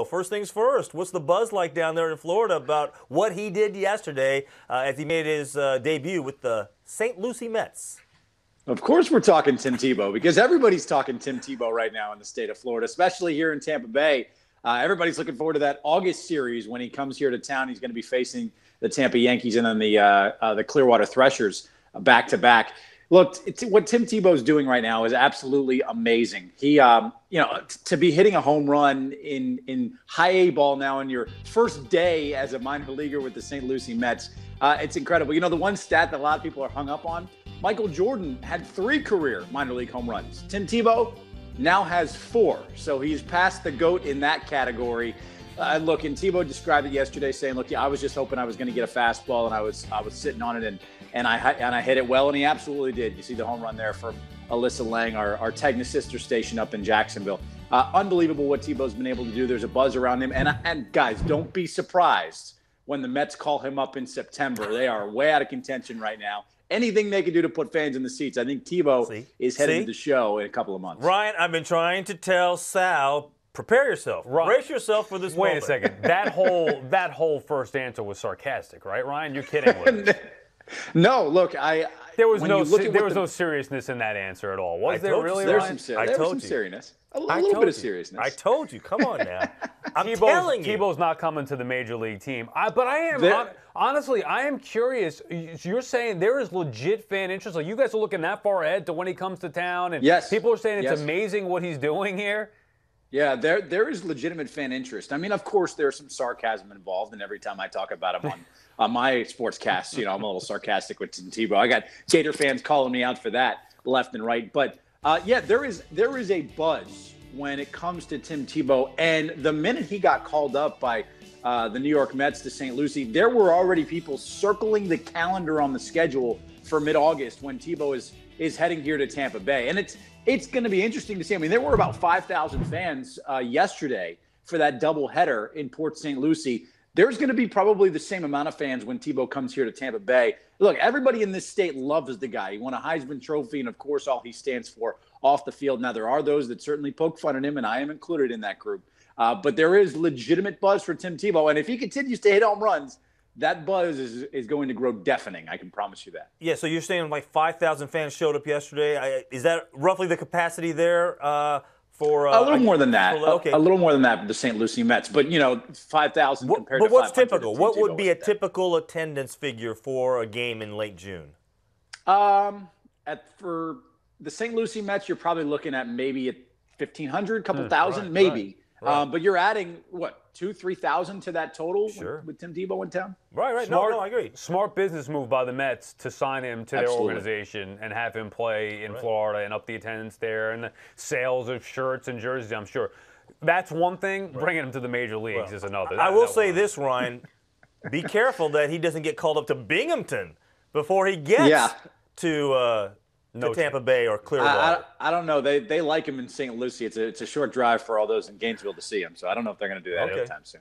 Tebow. First things first, what's the buzz like down there in Florida about what he did yesterday as he made his debut with the St. Lucie Mets? Of course we're talking Tim Tebow because everybody's talking Tim Tebow right now in the state of Florida, especially here in Tampa Bay. Everybody's looking forward to that August series when he comes here to town. He's going to be facing the Tampa Yankees and then the Clearwater Threshers back-to-back. Look, what Tim Tebow's doing right now is absolutely amazing. He, to be hitting a home run in high A ball now in your first day as a minor leaguer with the St. Lucie Mets, it's incredible. You know, the one stat that a lot of people are hung up on, Michael Jordan had 3 career minor league home runs. Tim Tebow now has 4, so he's passed the GOAT in that category. Look, and Tebow described it yesterday, saying, "Look, I was just hoping I was going to get a fastball, and I was sitting on it, and I hit it well, and he absolutely did." You see the home run there from Alyssa Lang, our Tegna sister station up in Jacksonville. Unbelievable what Tebow's been able to do. There's a buzz around him, and guys, don't be surprised when the Mets call him up in September. They are way out of contention right now. Anything they can do to put fans in the seats. I think Tebow is headed to the show in a couple of months. Ryan, I've been trying to tell Sal, prepare yourself. Brace yourself for this moment. Wait a second. That whole first answer was sarcastic, right, Ryan? You're kidding with us. No, look, there was no seriousness in that answer at all. Was there really, Ryan? There's some seriousness. A little bit of seriousness. I told you. Come on now. I'm telling you. Tebow's not coming to the major league team. But I am, honestly, I am curious. You're saying there is legit fan interest. Like, you guys are looking that far ahead to when he comes to town. And yes. People are saying it's amazing what he's doing here. Yeah, there is legitimate fan interest. I mean, of course, there's some sarcasm involved, and every time I talk about him on my sportscast, I'm a little sarcastic with Tim Tebow. I got Gator fans calling me out for that left and right. But there is a buzz when it comes to Tim Tebow, and the minute he got called up by the New York Mets to St. Lucie, there were already people circling the calendar on the schedule for mid-August when Tebow is heading here to Tampa Bay, and it's going to be interesting to see. I mean, there were about 5,000 fans yesterday for that doubleheader in Port St. Lucie. There's going to be probably the same amount of fans when Tebow comes here to Tampa Bay. Look, everybody in this state loves the guy. He won a Heisman Trophy, and, of course, all he stands for off the field. Now, there are those that certainly poke fun at him, and I am included in that group. But there is legitimate buzz for Tim Tebow, and if he continues to hit home runs, that buzz is going to grow deafening. I can promise you that. Yeah, so you're saying like 5,000 fans showed up yesterday. Is that roughly the capacity there for a little more than that? Okay. A little more than that for the St. Lucie Mets. But, 5,000 compared to 500. But what's typical? What would be a typical attendance figure for a game in late June? For the St. Lucie Mets, you're probably looking at maybe 1,500, couple thousand, maybe. Right. But you're adding, 2,000, 3,000 to that total with Tim Tebow in town? Right. No, I agree. Smart business move by the Mets to sign him to their organization and have him play in Florida and up the attendance there and the sales of shirts and jerseys, I'm sure. That's one thing. Bringing him to the major leagues is another. I will say this, Ryan. Be careful that he doesn't get called up to Binghamton before he gets to Tampa Bay or Clearwater. I don't know. They like him in St. Lucie. It's a short drive for all those in Gainesville to see him. So I don't know if they're going to do that anytime soon.